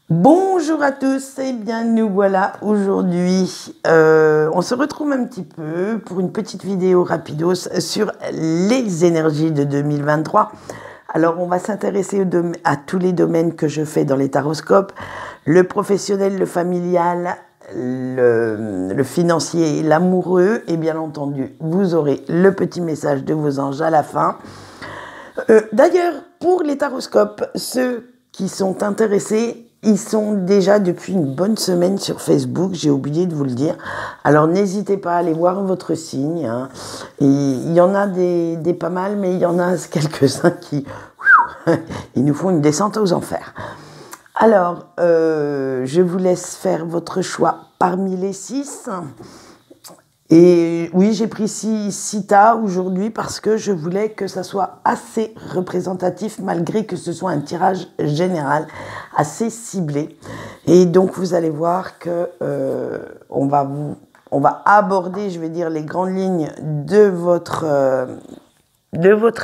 Bonjour à tous, et bien nous voilà aujourd'hui. On se retrouve un petit peu pour une petite vidéo rapidos sur les énergies de 2023. Alors on va s'intéresser à tous les domaines que je fais dans les taroscopes, le professionnel, le familial, le financier, l'amoureux, et bien entendu vous aurez le petit message de vos anges à la fin. D'ailleurs, pour les taroscopes, ceux qui sont intéressés, ils sont déjà depuis une bonne semaine sur Facebook, j'ai oublié de vous le dire. Alors n'hésitez pas à aller voir votre signe. Hein. Et il y en a des pas mal, mais il y en a quelques-uns qui ils nous font une descente aux enfers. Alors, je vous laisse faire votre choix parmi les 6. Et oui, j'ai pris 6 tas aujourd'hui parce que je voulais que ça soit assez représentatif malgré que ce soit un tirage général assez ciblé. Et donc vous allez voir que on va aborder, je vais dire, les grandes lignes de votre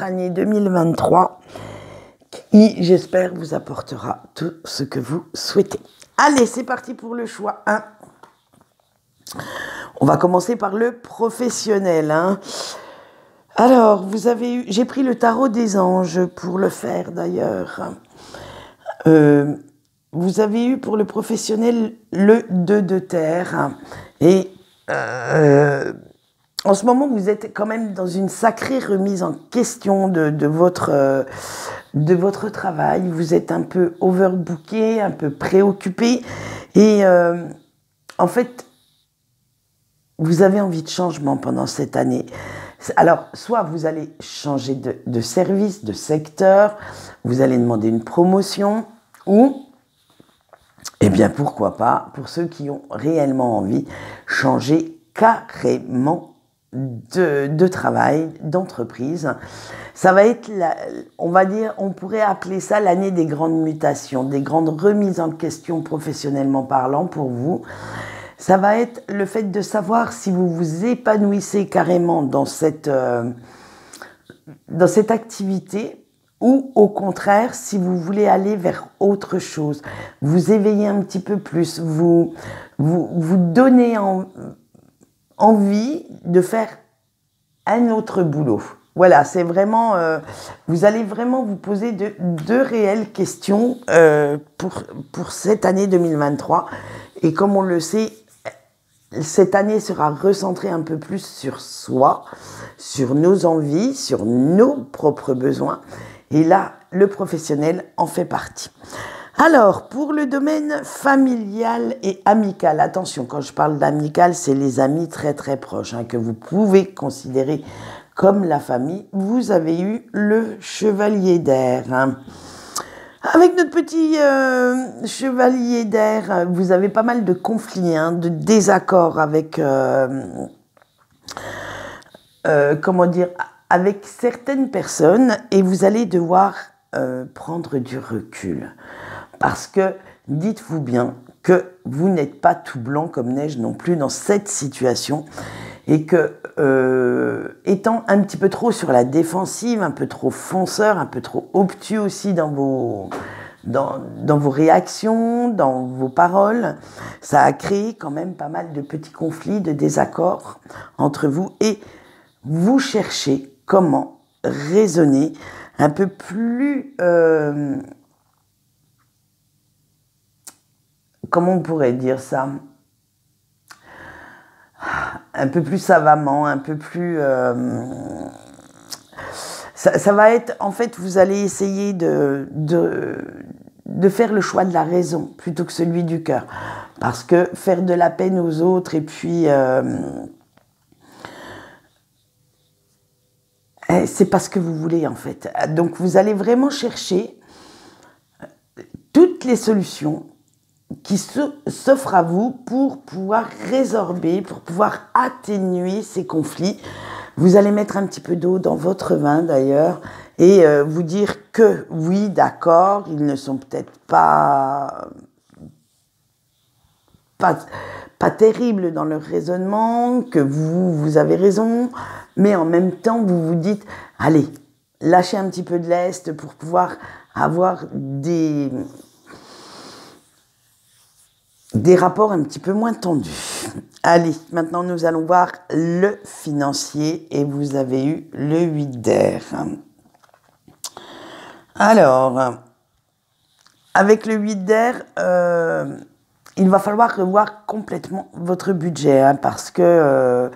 année 2023 qui, j'espère, vous apportera tout ce que vous souhaitez. Allez, c'est parti pour le choix 1. On va commencer par le professionnel. Hein. Alors, j'ai pris le tarot des anges pour le faire d'ailleurs. Vous avez eu pour le professionnel le 2 de terre. Et en ce moment, vous êtes quand même dans une sacrée remise en question de votre travail. Vous êtes un peu overbooké, un peu préoccupé. Et en fait, vous avez envie de changement pendant cette année. Alors, soit vous allez changer de service, de secteur, vous allez demander une promotion, ou, eh bien, pourquoi pas, pour ceux qui ont réellement envie, changer carrément de travail, d'entreprise. Ça va être, on va dire, on pourrait appeler ça l'année des grandes mutations, des grandes remises en question professionnellement parlant pour vous. Ça va être le fait de savoir si vous vous épanouissez carrément dans cette activité ou au contraire si vous voulez aller vers autre chose, vous éveiller un petit peu plus, vous donner envie de faire un autre boulot. Voilà, c'est vraiment, vous allez vraiment vous poser deux réelles questions pour cette année 2023. Et comme on le sait, cette année sera recentrée un peu plus sur soi, sur nos envies, sur nos propres besoins. Et là, le professionnel en fait partie. Alors, pour le domaine familial et amical, attention, quand je parle d'amical, c'est les amis très très proches, hein, que vous pouvez considérer comme la famille. Vous avez eu le chevalier d'air. Hein. Avec notre petit chevalier d'air, vous avez pas mal de conflits, hein, de désaccords avec, comment dire, avec certaines personnes et vous allez devoir prendre du recul. Parce que dites-vous bien que vous n'êtes pas tout blanc comme neige non plus dans cette situation et que étant un petit peu trop sur la défensive, un peu trop fonceur, un peu trop obtus aussi dans vos réactions, dans vos paroles, ça a créé quand même pas mal de petits conflits, de désaccords entre vous et vous cherchez comment raisonner un peu plus, comment on pourrait dire ça ? Un peu plus savamment, un peu plus... ça va être... En fait, vous allez essayer de faire le choix de la raison plutôt que celui du cœur. Parce que faire de la peine aux autres et puis... c'est pas ce que vous voulez, en fait. Donc, vous allez vraiment chercher toutes les solutions qui s'offre à vous pour pouvoir résorber, pour pouvoir atténuer ces conflits. Vous allez mettre un petit peu d'eau dans votre vin d'ailleurs et vous dire que oui, d'accord, ils ne sont peut-être pas terribles dans leur raisonnement, que vous avez raison, mais en même temps, vous vous dites, allez, lâchez un petit peu de lest pour pouvoir avoir des des rapports un petit peu moins tendus. Allez, maintenant nous allons voir le financier et vous avez eu le 8 d'air. Alors, avec le 8 d'air, il va falloir revoir complètement votre budget parce que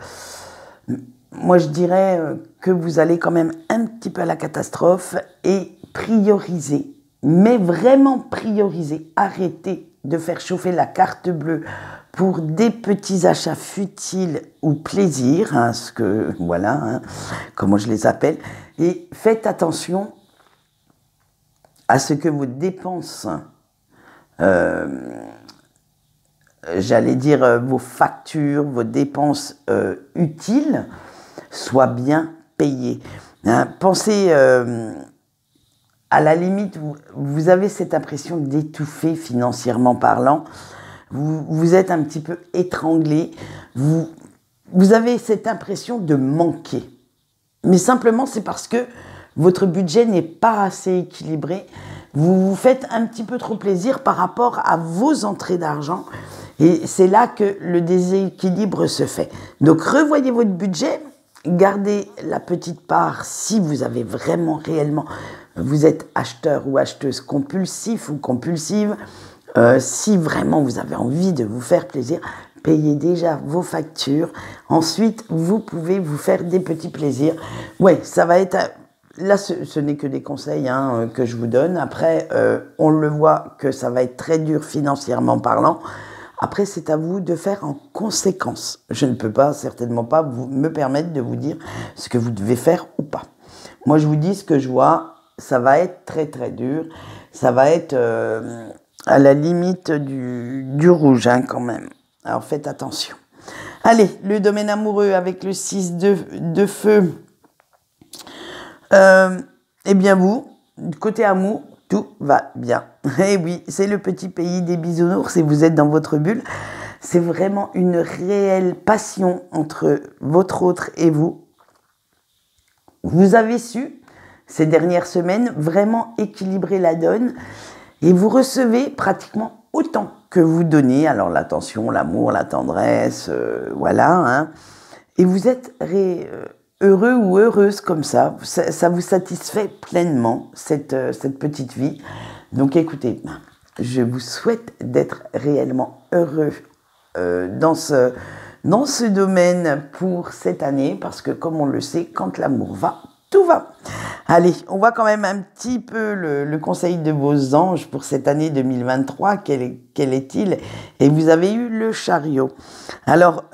moi je dirais que vous allez quand même un petit peu à la catastrophe et prioriser, mais vraiment prioriser, arrêtez de faire chauffer la carte bleue pour des petits achats futiles ou plaisir, hein, ce que, voilà, hein, comment je les appelle, et faites attention à ce que vos dépenses, j'allais dire vos factures, vos dépenses utiles, soient bien payées. Hein, pensez, à la limite, vous avez cette impression d'étouffer financièrement parlant, vous êtes un petit peu étranglé, vous avez cette impression de manquer. Mais simplement, c'est parce que votre budget n'est pas assez équilibré. Vous vous faites un petit peu trop plaisir par rapport à vos entrées d'argent. Et c'est là que le déséquilibre se fait. Donc, revoyez votre budget. Gardez la petite part si vous avez vraiment, réellement, vous êtes acheteur ou acheteuse compulsif ou compulsive. Si vraiment vous avez envie de vous faire plaisir, payez déjà vos factures. Ensuite, vous pouvez vous faire des petits plaisirs. Ouais, ça va être... Là, ce n'est que des conseils hein, que je vous donne. Après, on le voit que ça va être très dur financièrement parlant. Après, c'est à vous de faire en conséquence. Je ne peux pas, certainement pas, me permettre de vous dire ce que vous devez faire ou pas. Moi, je vous dis ce que je vois. Ça va être très, très dur. Ça va être à la limite du rouge, hein, quand même. Alors, faites attention. Allez, le domaine amoureux avec le 6 de feu. Eh bien, vous, côté amour, tout va bien. Eh oui, c'est le petit pays des bisounours et vous êtes dans votre bulle. C'est vraiment une réelle passion entre votre autre et vous. Vous avez su, ces dernières semaines, vraiment équilibrer la donne et vous recevez pratiquement autant que vous donnez. Alors, l'attention, l'amour, la tendresse, voilà. Hein. Et vous êtes heureux ou heureuse comme ça. Ça vous satisfait pleinement, cette petite vie. Donc écoutez, je vous souhaite d'être réellement heureux dans ce domaine pour cette année, parce que comme on le sait, quand l'amour va, tout va. Allez, on voit quand même un petit peu le conseil de vos anges pour cette année 2023. Quel est-il? Et vous avez eu le chariot. Alors...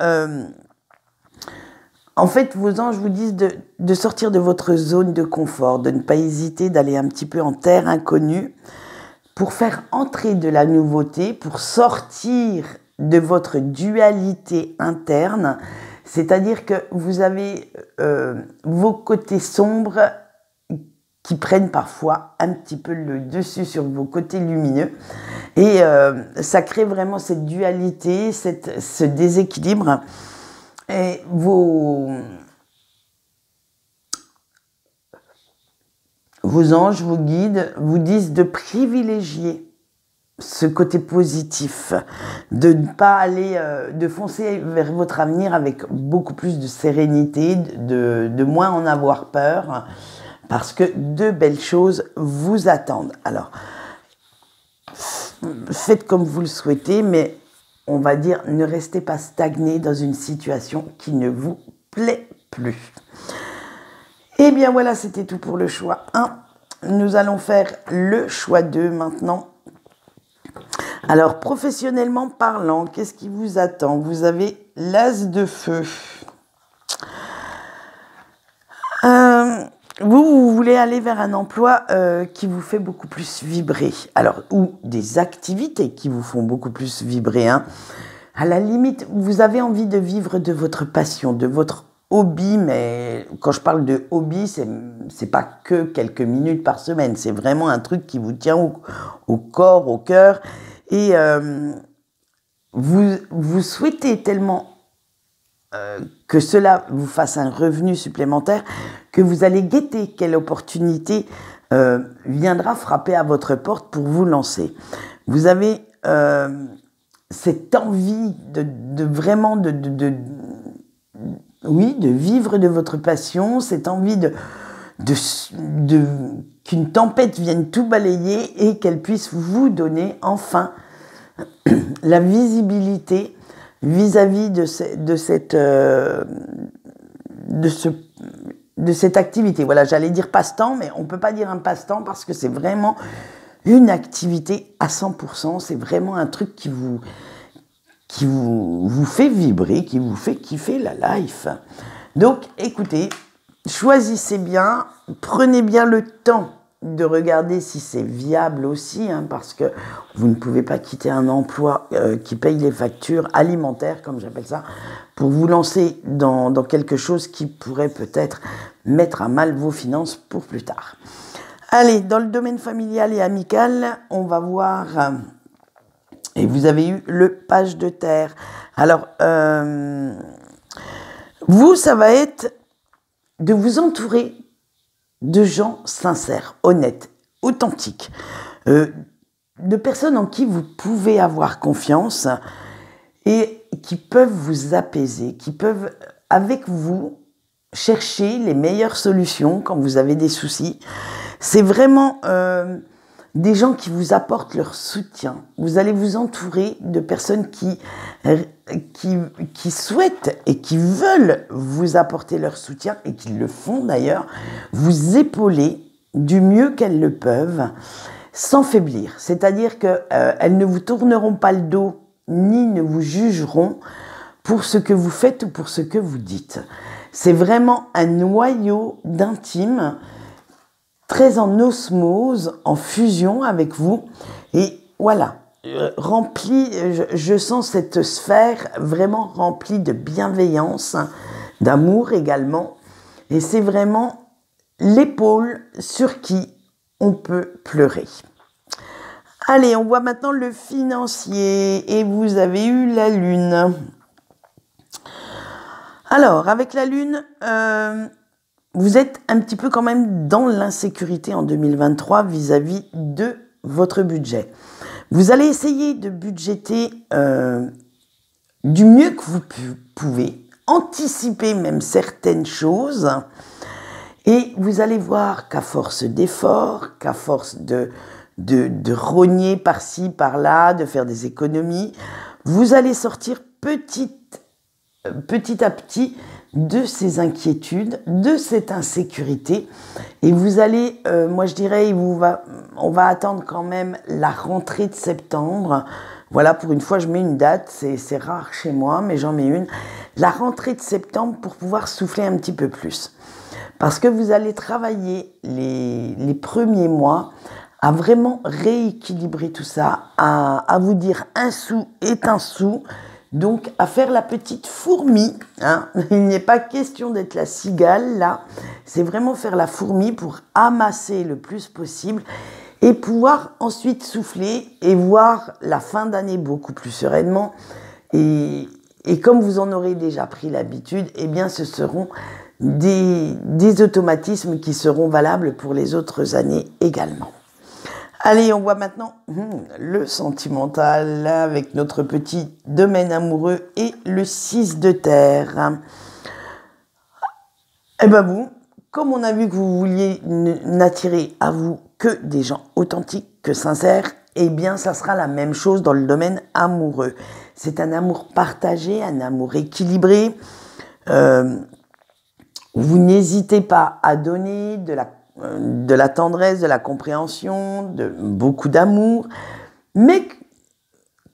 en fait, vos anges vous disent de sortir de votre zone de confort, de ne pas hésiter, d'aller un petit peu en terre inconnue pour faire entrer de la nouveauté, pour sortir de votre dualité interne. C'est-à-dire que vous avez vos côtés sombres qui prennent parfois un petit peu le dessus sur vos côtés lumineux. Et ça crée vraiment cette dualité, ce déséquilibre. Et vos anges, vos guides vous disent de privilégier ce côté positif, de ne pas aller, de foncer vers votre avenir avec beaucoup plus de sérénité, de moins en avoir peur, parce que de belles choses vous attendent. Alors, faites comme vous le souhaitez, mais on va dire, ne restez pas stagné dans une situation qui ne vous plaît plus. Et bien voilà, c'était tout pour le choix 1. Nous allons faire le choix 2 maintenant. Alors, professionnellement parlant, qu'est-ce qui vous attend? Vous avez l'as de feu. Vous voulez aller vers un emploi qui vous fait beaucoup plus vibrer. Alors, ou des activités qui vous font beaucoup plus vibrer. Hein. À la limite, vous avez envie de vivre de votre passion, de votre hobby. Mais quand je parle de hobby, c'est pas que quelques minutes par semaine. C'est vraiment un truc qui vous tient au corps, au cœur. Et vous souhaitez tellement que cela vous fasse un revenu supplémentaire, que vous allez guetter quelle opportunité viendra frapper à votre porte pour vous lancer. Vous avez cette envie vraiment oui, de vivre de votre passion, cette envie qu'une tempête vienne tout balayer et qu'elle puisse vous donner enfin la visibilité vis-à-vis de cette activité. Voilà, j'allais dire passe-temps, mais on ne peut pas dire un passe-temps parce que c'est vraiment une activité à 100%. C'est vraiment un truc qui vous fait vibrer, qui vous fait kiffer la life. Donc, écoutez, choisissez bien, prenez bien le temps de regarder si c'est viable aussi, hein, parce que vous ne pouvez pas quitter un emploi qui paye les factures alimentaires, comme j'appelle ça, pour vous lancer dans quelque chose qui pourrait peut-être mettre à mal vos finances pour plus tard. Allez, dans le domaine familial et amical, on va voir... et vous avez eu le page de terre. Alors, vous, ça va être de vous entourer de gens sincères, honnêtes, authentiques, de personnes en qui vous pouvez avoir confiance et qui peuvent vous apaiser, qui peuvent, avec vous, chercher les meilleures solutions quand vous avez des soucis. C'est vraiment des gens qui vous apportent leur soutien. Vous allez vous entourer de personnes qui souhaitent et qui veulent vous apporter leur soutien et qui le font d'ailleurs, vous épauler du mieux qu'elles le peuvent, sans faiblir. C'est-à-dire qu'elles ne vous tourneront pas le dos ni ne vous jugeront pour ce que vous faites ou pour ce que vous dites. C'est vraiment un noyau d'intime, très en osmose, en fusion avec vous. Et voilà, rempli, je sens cette sphère vraiment remplie de bienveillance, d'amour également. Et c'est vraiment l'épaule sur qui on peut pleurer. Allez, on voit maintenant le financier. Et vous avez eu la lune. Alors, avec la lune... vous êtes un petit peu quand même dans l'insécurité en 2023 vis-à-vis de votre budget. Vous allez essayer de budgéter du mieux que vous pouvez, anticiper même certaines choses, et vous allez voir qu'à force d'efforts, qu'à force de rogner par-ci, par-là, de faire des économies, vous allez sortir petit à petit de ces inquiétudes, de cette insécurité, et vous allez, moi je dirais, on va attendre quand même la rentrée de septembre. Voilà, pour une fois je mets une date, c'est rare chez moi, mais j'en mets une. La rentrée de septembre pour pouvoir souffler un petit peu plus. Parce que vous allez travailler les premiers mois à vraiment rééquilibrer tout ça, à vous dire un sou est un sou, donc à faire la petite fourmi, hein. Il n'est pas question d'être la cigale là, c'est vraiment faire la fourmi pour amasser le plus possible et pouvoir ensuite souffler et voir la fin d'année beaucoup plus sereinement. Et comme vous en aurez déjà pris l'habitude, eh bien ce seront des automatismes qui seront valables pour les autres années également. Allez, on voit maintenant le sentimental avec notre petit domaine amoureux et le 6 de terre. Eh bien vous, comme on a vu que vous vouliez n'attirer à vous que des gens authentiques, que sincères, eh bien ça sera la même chose dans le domaine amoureux. C'est un amour partagé, un amour équilibré. Vous n'hésitez pas à donner de la tendresse, de la compréhension, de beaucoup d'amour. Mais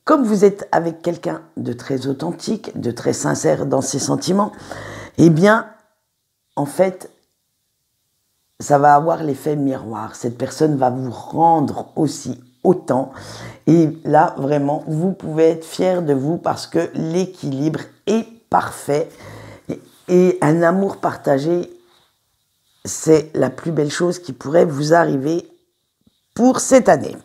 comme vous êtes avec quelqu'un de très authentique, de très sincère dans ses sentiments, eh bien, en fait, ça va avoir l'effet miroir. Cette personne va vous rendre aussi autant. Et là, vraiment, vous pouvez être fier de vous parce que l'équilibre est parfait. Et un amour partagé, c'est la plus belle chose qui pourrait vous arriver pour cette année.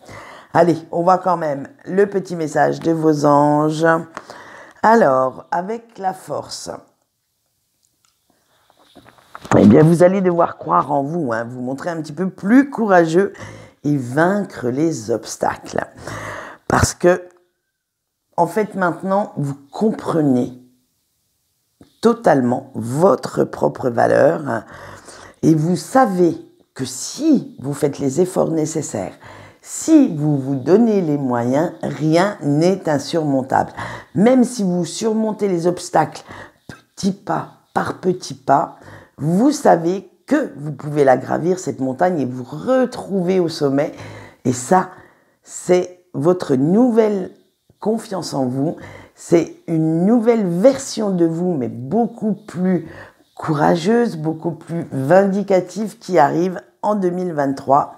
Allez, on voit quand même le petit message de vos anges. Alors, avec la force, eh bien, vous allez devoir croire en vous, hein, vous montrer un petit peu plus courageux et vaincre les obstacles. Parce que en fait, maintenant, vous comprenez totalement votre propre valeur, hein, et vous savez que si vous faites les efforts nécessaires, si vous vous donnez les moyens, rien n'est insurmontable. Même si vous surmontez les obstacles petit pas par petit pas, vous savez que vous pouvez la gravir, cette montagne, et vous retrouver au sommet. Et ça, c'est votre nouvelle confiance en vous. C'est une nouvelle version de vous, mais beaucoup plus courageuse, beaucoup plus vindicative qui arrive en 2023.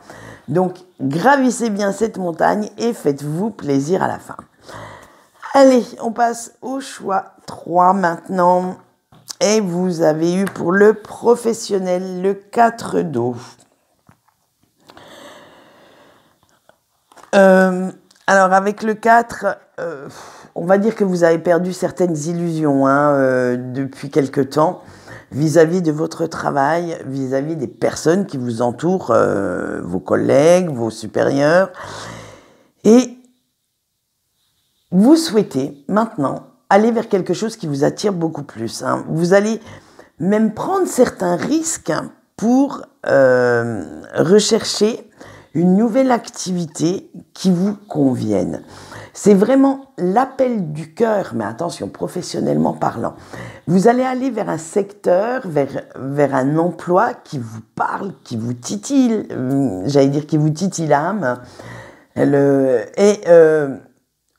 Donc, gravissez bien cette montagne et faites-vous plaisir à la fin. Allez, on passe au choix 3 maintenant. Et vous avez eu pour le professionnel le 4 d'eau. Alors, avec le 4, on va dire que vous avez perdu certaines illusions depuis quelque temps vis-à-vis de votre travail, vis-à-vis des personnes qui vous entourent, vos collègues, vos supérieurs. Et vous souhaitez maintenant aller vers quelque chose qui vous attire beaucoup plus. Vous allez même prendre certains risques pour rechercher une nouvelle activité qui vous convienne. C'est vraiment l'appel du cœur, mais attention, professionnellement parlant. Vous allez aller vers un secteur, vers un emploi qui vous parle, qui vous titille, j'allais dire qui vous titille l'âme,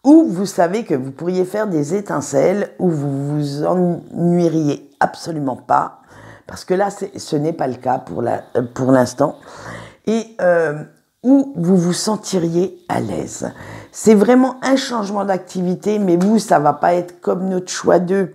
où vous savez que vous pourriez faire des étincelles, où vous vous ennuieriez absolument pas, parce que là, ce n'est pas le cas pour l'instant, et où vous vous sentiriez à l'aise. C'est vraiment un changement d'activité, mais vous, ça va pas être comme notre choix 2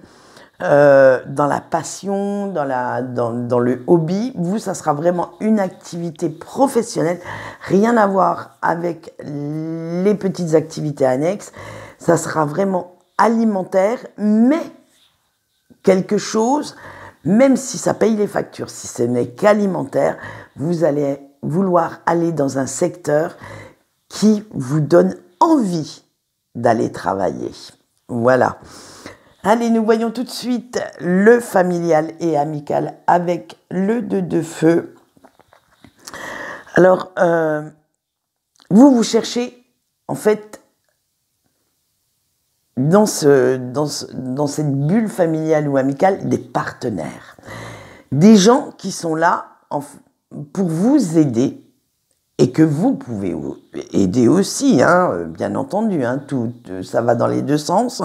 dans la passion, dans le hobby. Vous, ça sera vraiment une activité professionnelle, rien à voir avec les petites activités annexes. Ça sera vraiment alimentaire, mais quelque chose, même si ça paye les factures, si ce n'est qu'alimentaire, vous allez vouloir aller dans un secteur qui vous donne envie d'aller travailler. Voilà. Allez, nous voyons tout de suite le familial et amical avec le 2 de feu. Alors, vous cherchez, en fait, dans cette bulle familiale ou amicale, des partenaires. Des gens qui sont là pour vous aider et que vous pouvez aider aussi, bien entendu. Tout, ça va dans les deux sens.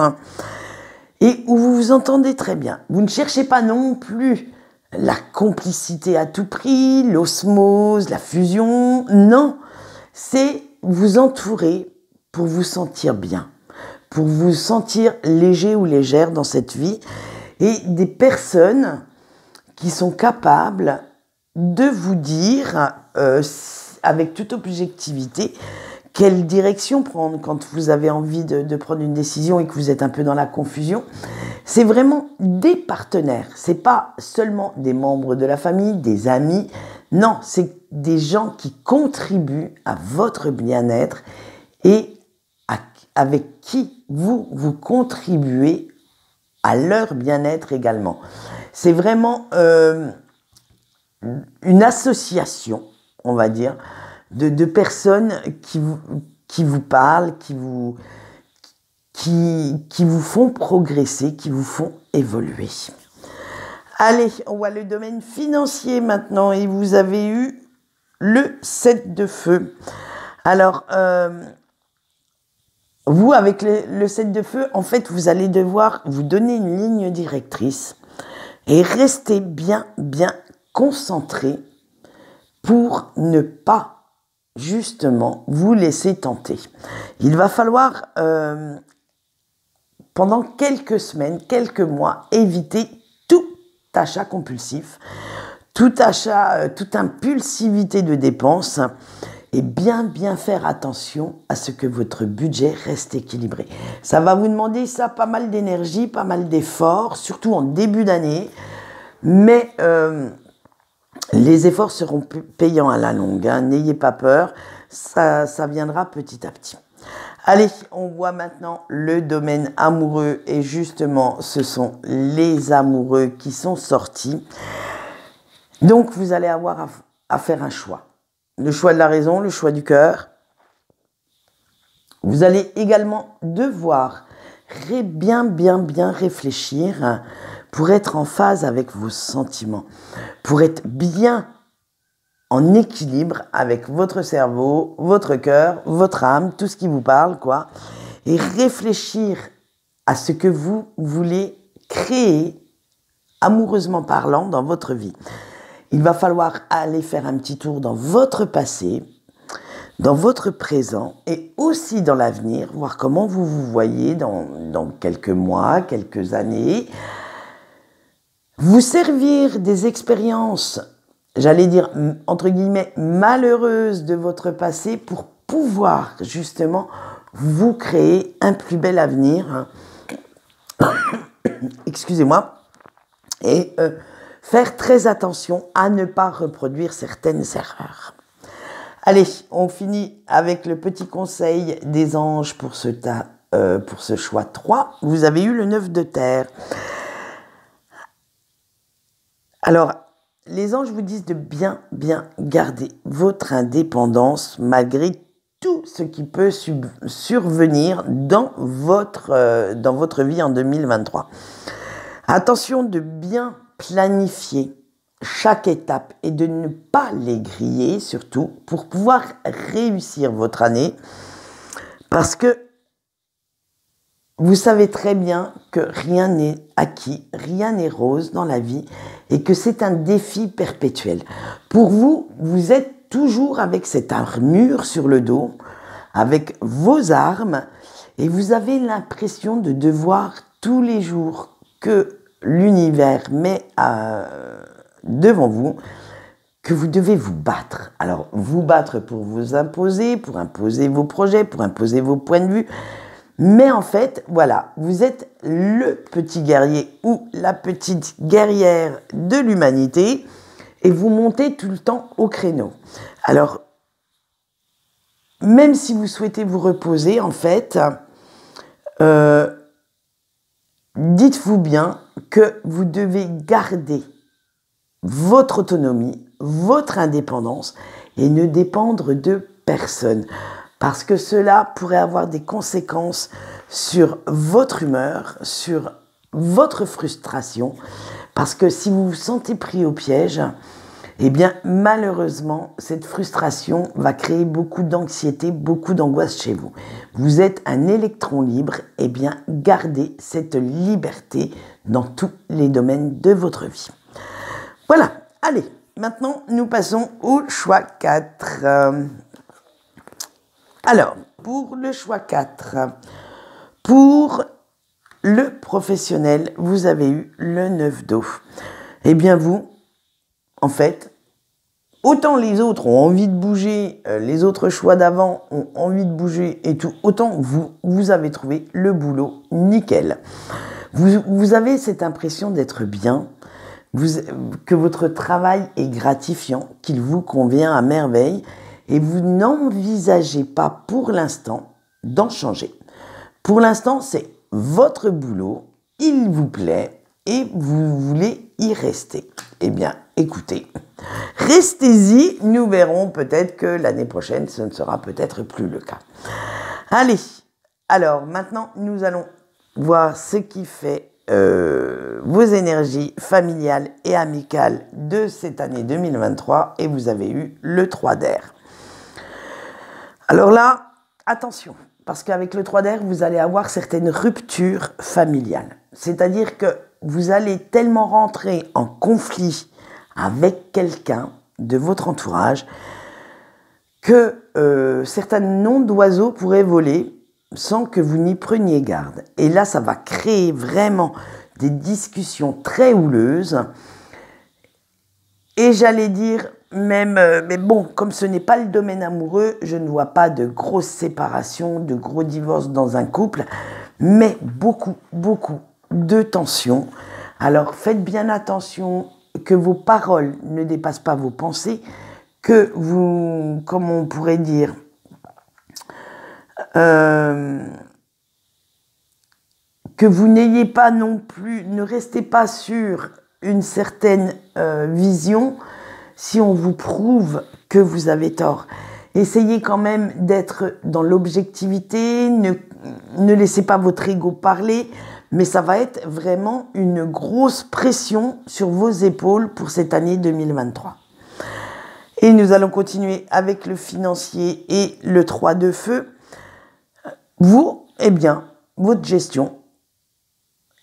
Et où vous vous entendez très bien. Vous ne cherchez pas non plus la complicité à tout prix, l'osmose, la fusion. Non, c'est vous entourer pour vous sentir bien, pour vous sentir léger ou légère dans cette vie. Et des personnes qui sont capables de vous dire, avec toute objectivité, quelle direction prendre quand vous avez envie de prendre une décision et que vous êtes un peu dans la confusion. C'est vraiment des partenaires. C'est pas seulement des membres de la famille, des amis. Non, c'est des gens qui contribuent à votre bien-être et avec qui vous contribuez à leur bien-être également. C'est vraiment une association, on va dire, de personnes qui vous parlent, qui vous font progresser, qui vous font évoluer. Allez, on voit le domaine financier maintenant et vous avez eu le 7 de feu. Alors, vous, avec le 7 de feu, en fait, vous allez devoir vous donner une ligne directrice et rester bien concentré pour ne pas justement vous laisser tenter. Il va falloir, pendant quelques semaines, quelques mois, éviter tout achat compulsif, toute impulsivité de dépenses et bien faire attention à ce que votre budget reste équilibré. Ça va vous demander pas mal d'énergie, pas mal d'efforts, surtout en début d'année, mais les efforts seront payants à la longue, n'ayez pas peur, ça viendra petit à petit. Allez, on voit maintenant le domaine amoureux et justement, ce sont les amoureux qui sont sortis. Donc, vous allez avoir à faire un choix. Le choix de la raison, le choix du cœur. Vous allez également devoir bien réfléchir pour être en phase avec vos sentiments, pour être bien en équilibre avec votre cerveau, votre cœur, votre âme, tout ce qui vous parle, quoi, et réfléchir à ce que vous voulez créer, amoureusement parlant, dans votre vie. Il va falloir aller faire un petit tour dans votre passé, dans votre présent et aussi dans l'avenir, voir comment vous vous voyez dans quelques mois, quelques années. Vous servir des expériences, j'allais dire, entre guillemets, malheureuses de votre passé pour pouvoir justement vous créer un plus bel avenir. Excusez-moi. Et faire très attention à ne pas reproduire certaines erreurs. Allez, on finit avec le petit conseil des anges pour ce choix 3. Vous avez eu le 9 de terre. Alors, les anges vous disent de bien garder votre indépendance malgré tout ce qui peut survenir dans votre vie en 2023. Attention de bien planifier chaque étape et de ne pas les griller, surtout, pour pouvoir réussir votre année. Parce que vous savez très bien que rien n'est acquis, rien n'est rose dans la vie et que c'est un défi perpétuel. Pour vous, vous êtes toujours avec cette armure sur le dos, avec vos armes et vous avez l'impression de devoir tous les jours que l'univers met devant vous, que vous devez vous battre. Alors, vous battre pour vous imposer, pour imposer vos projets, pour imposer vos points de vue. Mais en fait, voilà, vous êtes le petit guerrier ou la petite guerrière de l'humanité et vous montez tout le temps au créneau. Alors, même si vous souhaitez vous reposer, en fait, dites-vous bien que vous devez garder votre autonomie, votre indépendance et ne dépendre de personne. Parce que cela pourrait avoir des conséquences sur votre humeur, sur votre frustration. Parce que si vous vous sentez pris au piège, eh bien malheureusement, cette frustration va créer beaucoup d'anxiété, beaucoup d'angoisse chez vous. Vous êtes un électron libre, eh bien gardez cette liberté dans tous les domaines de votre vie. Voilà, allez, maintenant nous passons au choix 4. Alors, pour le choix 4, pour le professionnel, vous avez eu le 9 d'eau. Eh bien vous, en fait, autant les autres ont envie de bouger, les autres choix d'avant ont envie de bouger et tout, autant vous avez trouvé le boulot nickel. Vous avez cette impression d'être bien, que votre travail est gratifiant, qu'il vous convient à merveille et vous n'envisagez pas pour l'instant d'en changer. Pour l'instant, c'est votre boulot, il vous plaît et vous voulez y rester. Eh bien, écoutez, restez-y, nous verrons peut-être que l'année prochaine, ce ne sera peut-être plus le cas. Allez, alors maintenant, nous allons voir ce qui fait vos énergies familiales et amicales de cette année 2023 et vous avez eu le 3 d'air. Alors là, attention, parce qu'avec le 3 d'air, vous allez avoir certaines ruptures familiales. C'est-à-dire que vous allez tellement rentrer en conflit avec quelqu'un de votre entourage que certains noms d'oiseaux pourraient voler sans que vous n'y preniez garde. Et là, ça va créer vraiment des discussions très houleuses. Et j'allais dire, même, mais bon, comme ce n'est pas le domaine amoureux, je ne vois pas de grosses séparations, de gros divorces dans un couple, mais beaucoup de tensions. Alors faites bien attention que vos paroles ne dépassent pas vos pensées, que vous, comme on pourrait dire, Que vous n'ayez pas non plus, ne restez pas sur une certaine vision si on vous prouve que vous avez tort. Essayez quand même d'être dans l'objectivité, ne laissez pas votre ego parler, mais ça va être vraiment une grosse pression sur vos épaules pour cette année 2023. Et nous allons continuer avec le financier et le 3 de feu. Vous, eh bien, votre gestion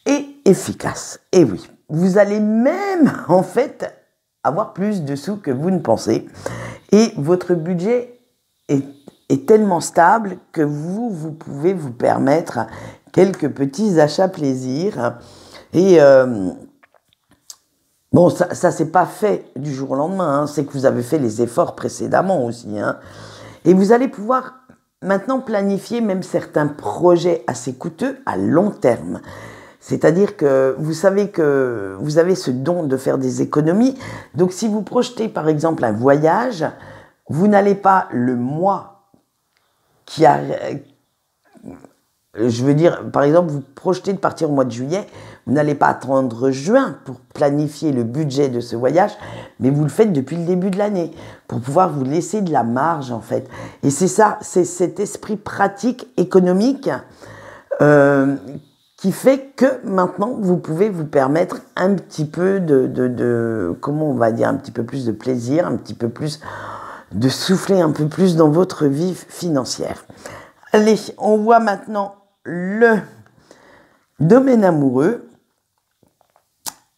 est efficace. Et oui, vous allez même, en fait, avoir plus de sous que vous ne pensez. Et votre budget est tellement stable que vous pouvez vous permettre quelques petits achats plaisir. Et bon, ça c'est pas fait du jour au lendemain, hein, c'est que vous avez fait les efforts précédemment aussi. Hein. Et vous allez pouvoir maintenant planifier même certains projets assez coûteux à long terme. C'est-à-dire que vous savez que vous avez ce don de faire des économies. Donc si vous projetez par exemple un voyage, vous n'allez pas le mois qui a... Je veux dire, par exemple, vous projetez de partir au mois de juillet, vous n'allez pas attendre juin pour planifier le budget de ce voyage, mais vous le faites depuis le début de l'année, pour pouvoir vous laisser de la marge en fait. Et c'est ça, c'est cet esprit pratique économique qui fait que maintenant vous pouvez vous permettre un petit peu comment on va dire, un petit peu plus de plaisir, un petit peu plus de souffler un peu plus dans votre vie financière. Allez, on voit maintenant le domaine amoureux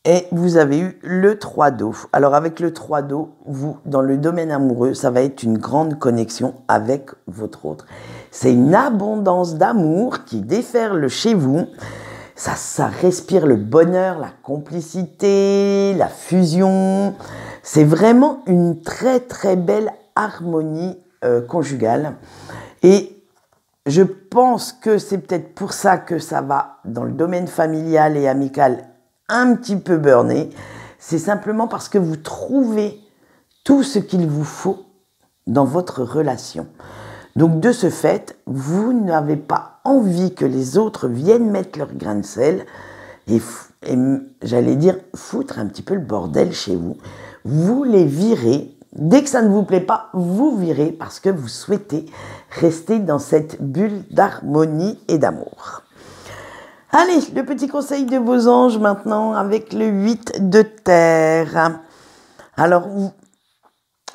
et vous avez eu le 3 d'eau. Alors avec le 3 d'eau, vous, dans le domaine amoureux, ça va être une grande connexion avec votre autre. C'est une abondance d'amour qui déferle chez vous. Ça respire le bonheur, la complicité, la fusion. C'est vraiment une très très belle harmonie conjugale. Et je pense que c'est peut-être pour ça que ça va dans le domaine familial et amical un petit peu burné. C'est simplement parce que vous trouvez tout ce qu'il vous faut dans votre relation. Donc de ce fait, vous n'avez pas envie que les autres viennent mettre leur grain de sel et j'allais dire foutre un petit peu le bordel chez vous. Vous les virez. Dès que ça ne vous plaît pas, vous virez parce que vous souhaitez rester dans cette bulle d'harmonie et d'amour. Allez, le petit conseil de vos anges maintenant avec le 8 de terre. Alors,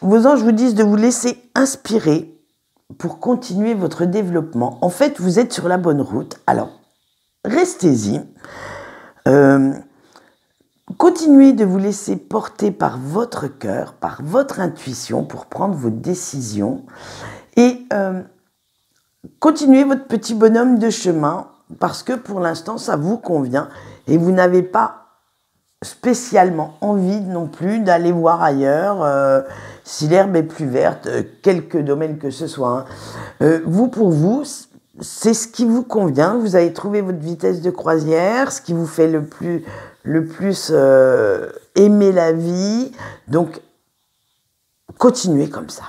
vos anges vous disent de vous laisser inspirer pour continuer votre développement. En fait, vous êtes sur la bonne route. Alors, restez-y. Continuez de vous laisser porter par votre cœur, par votre intuition pour prendre vos décisions et continuez votre petit bonhomme de chemin parce que pour l'instant ça vous convient et vous n'avez pas spécialement envie non plus d'aller voir ailleurs si l'herbe est plus verte, quelque domaine que ce soit. Hein. Pour vous, c'est ce qui vous convient, vous avez trouvé votre vitesse de croisière, ce qui vous fait le plus aimer la vie. Donc, continuez comme ça.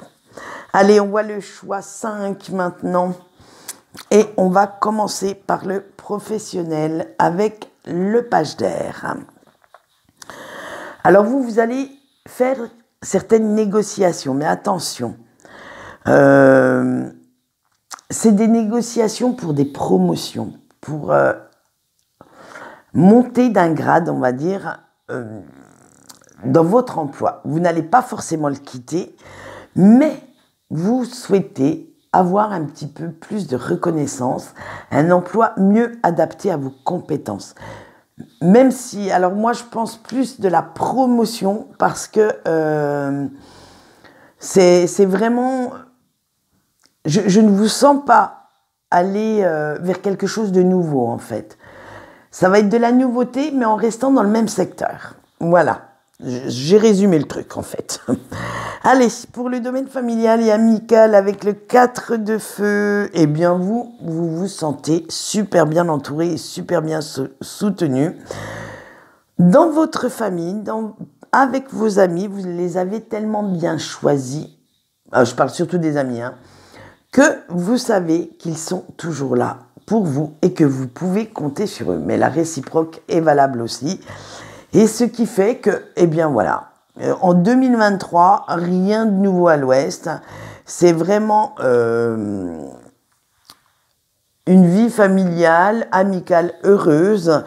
Allez, on voit le choix 5 maintenant. Et on va commencer par le professionnel avec le page d'air. Alors, vous allez faire certaines négociations, mais attention. C'est des négociations pour des promotions, pour... monter d'un grade, on va dire, dans votre emploi. Vous n'allez pas forcément le quitter, mais vous souhaitez avoir un petit peu plus de reconnaissance, un emploi mieux adapté à vos compétences. Même si, alors moi je pense plus de la promotion parce que c'est vraiment... Je ne vous sens pas aller vers quelque chose de nouveau en fait. Ça va être de la nouveauté, mais en restant dans le même secteur. Voilà, j'ai résumé le truc en fait. Allez, pour le domaine familial et amical avec le 4 de feu, eh bien vous vous sentez super bien entouré et super bien soutenu. Dans votre famille, avec vos amis, vous les avez tellement bien choisis, je parle surtout des amis, hein, que vous savez qu'ils sont toujours là pour vous et que vous pouvez compter sur eux. Mais la réciproque est valable aussi. Et ce qui fait que, eh bien voilà, en 2023, rien de nouveau à l'Ouest. C'est vraiment une vie familiale, amicale, heureuse.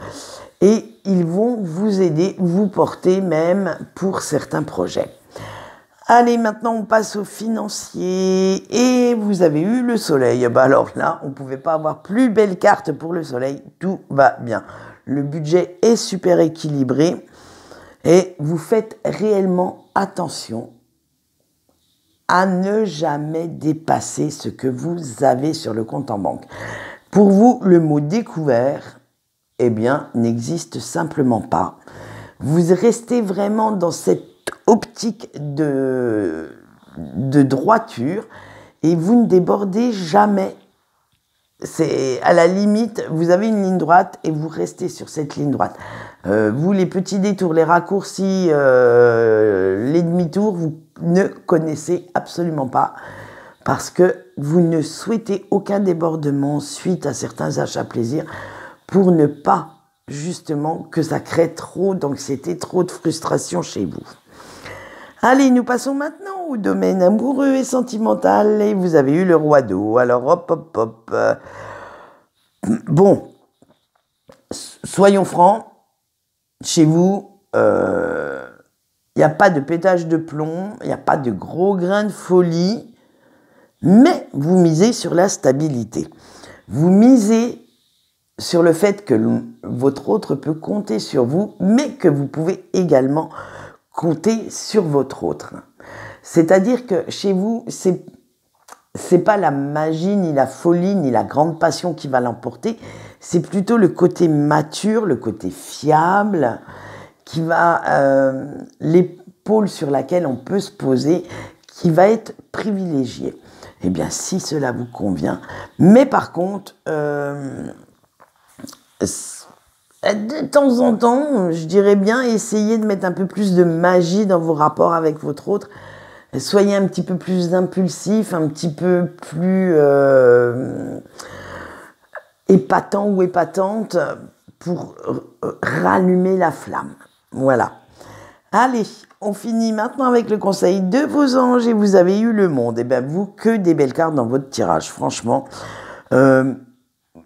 Et ils vont vous aider, vous porter même pour certains projets. Allez, maintenant on passe au financier. Et vous avez eu le soleil. Bah alors là, on ne pouvait pas avoir plus belle carte pour le soleil. Tout va bien. Le budget est super équilibré. Et vous faites réellement attention à ne jamais dépasser ce que vous avez sur le compte en banque. Pour vous, le mot découvert, eh bien, n'existe simplement pas. Vous restez vraiment dans cette optique de droiture et vous ne débordez jamais. C'est à la limite, vous avez une ligne droite et vous restez sur cette ligne droite. Vous, les petits détours, les raccourcis, les demi-tours, vous ne connaissez absolument pas parce que vous ne souhaitez aucun débordement suite à certains achats plaisir pour ne pas justement que ça crée trop d'anxiété, trop de frustration chez vous. Allez, nous passons maintenant au domaine amoureux et sentimental. Et vous avez eu le roi d'eau. Alors, hop. Bon, soyons francs. Chez vous, il n'y a pas de pétage de plomb. Il n'y a pas de gros grains de folie. Mais vous misez sur la stabilité. Vous misez sur le fait que votre autre peut compter sur vous, mais que vous pouvez également compter sur votre autre. C'est-à-dire que chez vous, c'est pas la magie, ni la folie, ni la grande passion qui va l'emporter. C'est plutôt le côté mature, le côté fiable, qui va l'épaule sur laquelle on peut se poser, qui va être privilégié. Eh bien, si cela vous convient. Mais par contre, de temps en temps, je dirais bien, essayez de mettre un peu plus de magie dans vos rapports avec votre autre. Soyez un petit peu plus impulsif, un petit peu plus épatant ou épatante pour rallumer la flamme. Voilà. Allez, on finit maintenant avec le conseil de vos anges et vous avez eu le monde. Et bien vous, que des belles cartes dans votre tirage, franchement.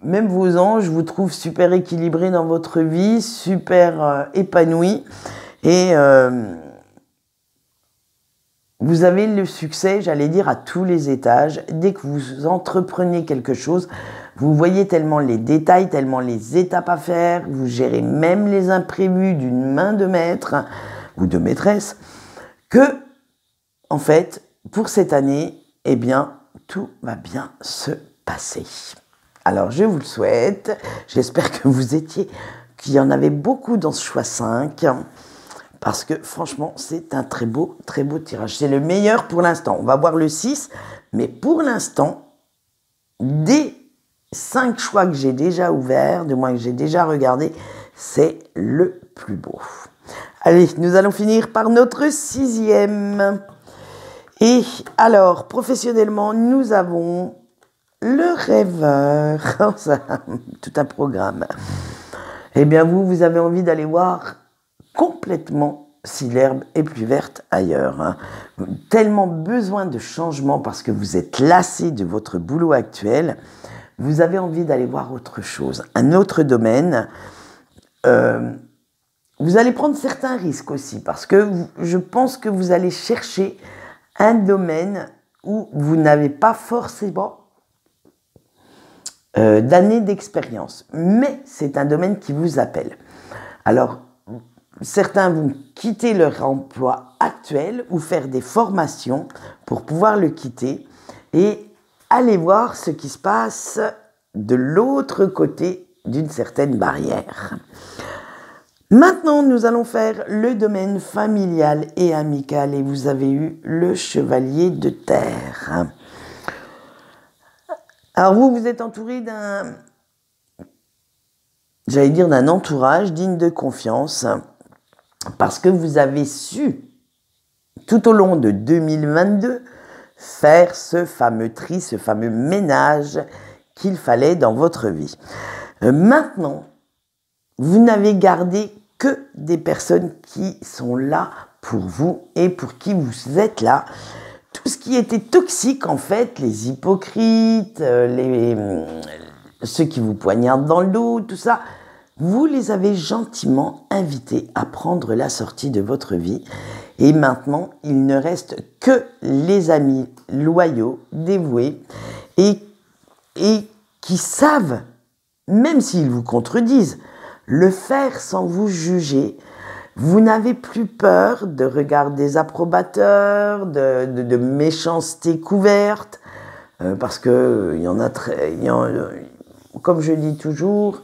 Même vos anges vous trouvent super équilibrés dans votre vie, super épanouis. Et vous avez le succès, j'allais dire, à tous les étages. Dès que vous entreprenez quelque chose, vous voyez tellement les détails, tellement les étapes à faire. Vous gérez même les imprévus d'une main de maître ou de maîtresse. Que, en fait, pour cette année, eh bien, tout va bien se passer. Alors, je vous le souhaite. J'espère que qu'il y en avait beaucoup dans ce choix 5. Parce que, franchement, c'est un très beau tirage. C'est le meilleur pour l'instant. On va voir le 6. Mais pour l'instant, des 5 choix que j'ai déjà ouverts, de moins que j'ai déjà regardé, c'est le plus beau. Allez, nous allons finir par notre 6e. Et alors, professionnellement, nous avons le rêveur. Tout un programme. Eh bien, vous avez envie d'aller voir complètement si l'herbe est plus verte ailleurs. Tellement besoin de changement parce que vous êtes lassé de votre boulot actuel. Vous avez envie d'aller voir autre chose, un autre domaine. Vous allez prendre certains risques aussi parce que je pense que vous allez chercher un domaine où vous n'avez pas forcément d'années d'expérience. Mais c'est un domaine qui vous appelle. Alors, certains vont quitter leur emploi actuel ou faire des formations pour pouvoir le quitter et aller voir ce qui se passe de l'autre côté d'une certaine barrière. Maintenant, nous allons faire le domaine familial et amical et vous avez eu le chevalier de terre. Alors vous êtes entouré d'un entourage digne de confiance parce que vous avez su, tout au long de 2022, faire ce fameux tri, ce fameux ménage qu'il fallait dans votre vie. Maintenant, vous n'avez gardé que des personnes qui sont là pour vous et pour qui vous êtes là. Tout ce qui était toxique, en fait, les hypocrites, ceux qui vous poignardent dans le dos, tout ça, vous les avez gentiment invités à prendre la sortie de votre vie. Et maintenant, il ne reste que les amis loyaux, dévoués, et qui savent, même s'ils vous contredisent, le faire sans vous juger. Vous n'avez plus peur de regards désapprobateurs, de méchanceté couverte, parce que comme je dis toujours,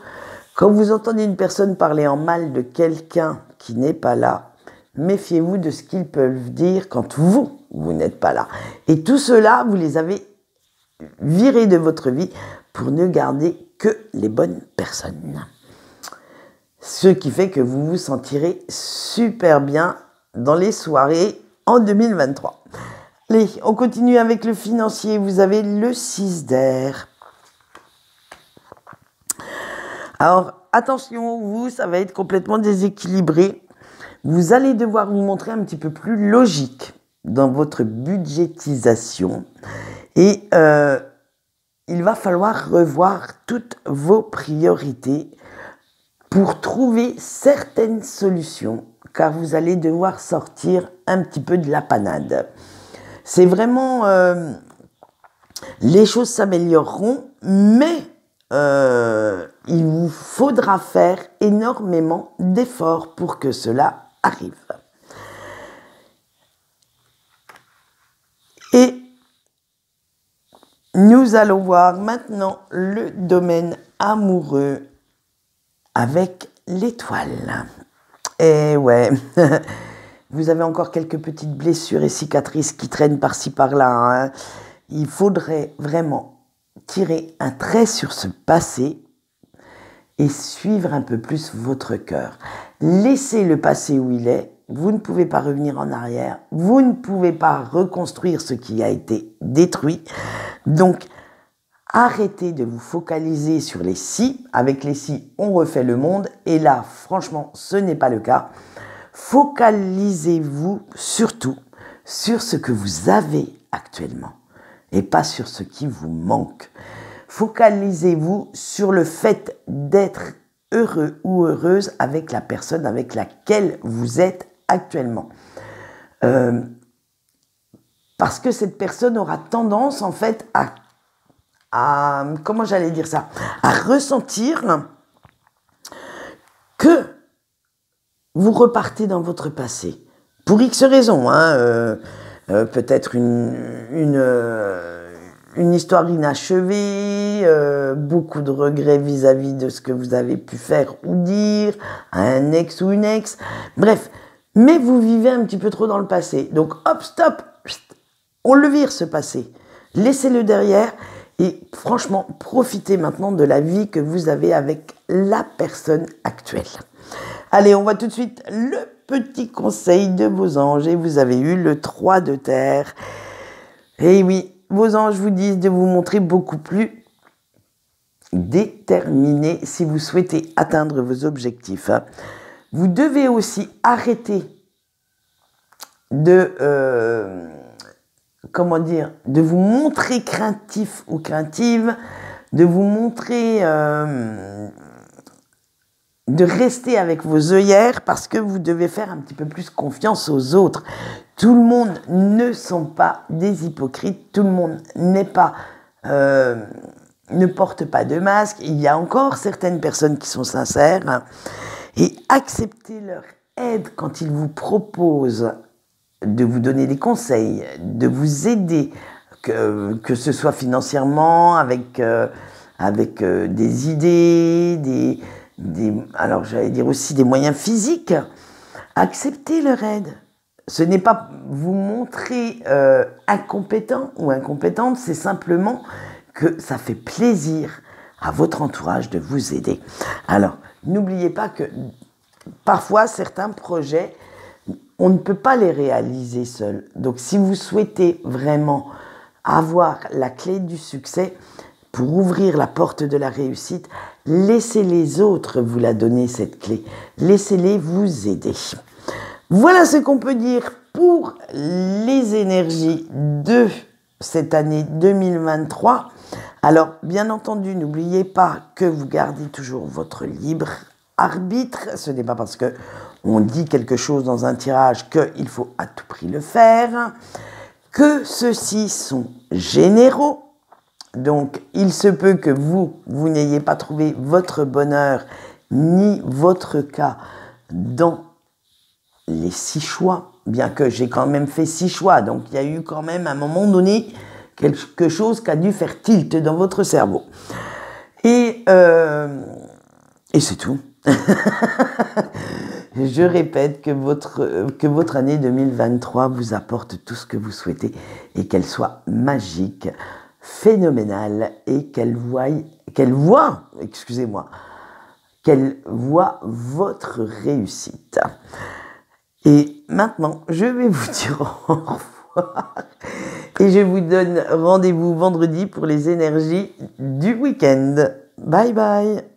quand vous entendez une personne parler en mal de quelqu'un qui n'est pas là, méfiez-vous de ce qu'ils peuvent dire quand vous n'êtes pas là. Et tout cela, vous les avez virés de votre vie pour ne garder que les bonnes personnes. Ce qui fait que vous vous sentirez super bien dans les soirées en 2023. Allez, on continue avec le financier. Vous avez le 6 d'air. Alors, attention, vous, ça va être complètement déséquilibré. Vous allez devoir vous montrer un petit peu plus logique dans votre budgétisation. Et il va falloir revoir toutes vos priorités pour trouver certaines solutions, car vous allez devoir sortir un petit peu de la panade. C'est vraiment... les choses s'amélioreront, mais il vous faudra faire énormément d'efforts pour que cela arrive. Et nous allons voir maintenant le domaine amoureux avec l'étoile. Et ouais, vous avez encore quelques petites blessures et cicatrices qui traînent par-ci par-là. Hein. Il faudrait vraiment tirer un trait sur ce passé et suivre un peu plus votre cœur. Laissez le passé où il est. Vous ne pouvez pas revenir en arrière. Vous ne pouvez pas reconstruire ce qui a été détruit. Donc, arrêtez de vous focaliser sur les si. Avec les si, on refait le monde. Et là, franchement, ce n'est pas le cas. Focalisez-vous surtout sur ce que vous avez actuellement et pas sur ce qui vous manque. Focalisez-vous sur le fait d'être heureux ou heureuse avec la personne avec laquelle vous êtes actuellement. Parce que cette personne aura tendance, en fait, comment j'allais dire ça, à ressentir que vous repartez dans votre passé. Pour X raisons, hein, peut-être une histoire inachevée, beaucoup de regrets vis-à-vis de ce que vous avez pu faire ou dire, un ex ou une ex, bref. Mais vous vivez un petit peu trop dans le passé. Donc hop, stop, on le vire ce passé. Laissez-le derrière et franchement, profitez maintenant de la vie que vous avez avec la personne actuelle. Allez, on voit tout de suite le petit conseil de vos anges. Et vous avez eu le 3 de terre. Et oui, vos anges vous disent de vous montrer beaucoup plus déterminé si vous souhaitez atteindre vos objectifs. Vous devez aussi arrêter de vous montrer craintif ou craintive, de vous montrer, de rester avec vos œillères parce que vous devez faire un petit peu plus confiance aux autres. Tout le monde ne sont pas des hypocrites, tout le monde n'est pas, ne porte pas de masque. Il y a encore certaines personnes qui sont sincères, hein, et acceptez leur aide quand ils vous proposent de vous donner des conseils, de vous aider, que ce soit financièrement, avec des idées, alors j'allais dire aussi des moyens physiques. Acceptez leur aide. Ce n'est pas vous montrer incompétent ou incompétente, c'est simplement que ça fait plaisir à votre entourage de vous aider. Alors, n'oubliez pas que parfois, certains projets, on ne peut pas les réaliser seul. Donc, si vous souhaitez vraiment avoir la clé du succès pour ouvrir la porte de la réussite. Laissez les autres vous la donner, cette clé. Laissez-les vous aider. Voilà ce qu'on peut dire pour les énergies de cette année 2023. Alors, bien entendu, n'oubliez pas que vous gardez toujours votre libre arbitre. Ce n'est pas parce que on dit quelque chose dans un tirage qu'il faut à tout prix le faire. Que ceux-ci sont généraux. Donc, il se peut que vous n'ayez pas trouvé votre bonheur ni votre cas dans les 6 choix, bien que j'ai quand même fait 6 choix. Donc, il y a eu quand même à un moment donné quelque chose qui a dû faire tilt dans votre cerveau. Et c'est tout. Je répète que votre année 2023 vous apporte tout ce que vous souhaitez et qu'elle soit magique, phénoménale et qu'elle voie votre réussite. Et maintenant, je vais vous dire au revoir et je vous donne rendez-vous vendredi pour les énergies du week-end. Bye bye.